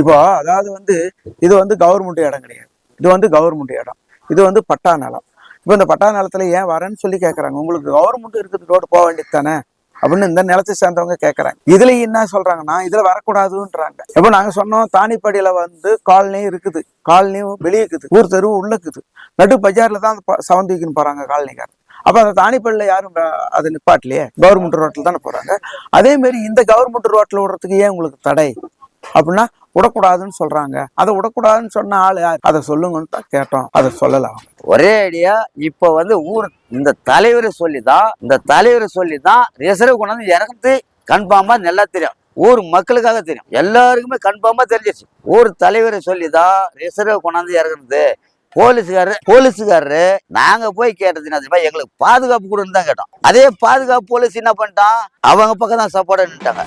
இப்போ அதாவது இது கவர்மெண்ட் இடம் கிடையாது. இது கவர்மெண்ட் இடம். இது பட்டா நிலம். இப்போ இந்த பட்டா நிலத்துல ஏன் வரேன்னு சொல்லி கேட்கறாங்க. உங்களுக்கு கவர்மெண்ட் இருக்குது, ரோடு போக வேண்டியது தானே அப்படின்னு இந்த நிலத்தை சேர்ந்தவங்க கேட்கறாங்க. இதுல என்ன சொல்றாங்கன்னா இதுல வரக்கூடாதுன்றாங்க. இப்போ நாங்க சொன்னோம், தானிப்படியில காலனி இருக்குது, காலனியும் வெளியே இருக்குது, ஊர் தெரு உள்ள இருக்குது, நடு பஜார்ல தான் சவந்திக்குன்னு போறாங்க காலனிக்கார. அப்ப அந்த தானிப்பள்ளியில யாரும் அதை நிப்பாட்டலையே, கவர்மெண்ட் ரோட்ல தானே போறாங்க. அதே மாதிரி இந்த கவர்மெண்ட் ரோட்ல விடுறதுக்கு ஏன் உங்களுக்கு தடை அப்படின்னா விடக்கூடாதுன்னு சொல்றாங்க. அதை விடக்கூடாதுன்னு சொன்ன ஆளு யார், அதை சொல்லுங்கன்னு தான் கேட்டோம். அதை சொல்லலாம். ஒரே ஐடியா. இப்ப ஊர் இந்த தலைவரை சொல்லிதான் ரிசர்வ் கொண்டாந்து இறந்து கன்ஃபார்மா நல்லா தெரியும், ஊர் மக்களுக்காக தெரியும், எல்லாருக்குமே கன்ஃபார்மா தெரிஞ்சிச்சு. ஊர் தலைவரை சொல்லிதான் ரிசர்வ் கொண்டாந்து இறங்குறது. போலீஸுக்காரரு நாங்க போய் கேட்டதுன்னா எங்களுக்கு பாதுகாப்பு கொடுன்னு தான் கேட்டோம். அதே பாதுகாப்பு போலீஸ் என்ன பண்ணிட்டான், அவங்க பக்கம் தான் சப்போர்ட் நின்ட்டாங்க.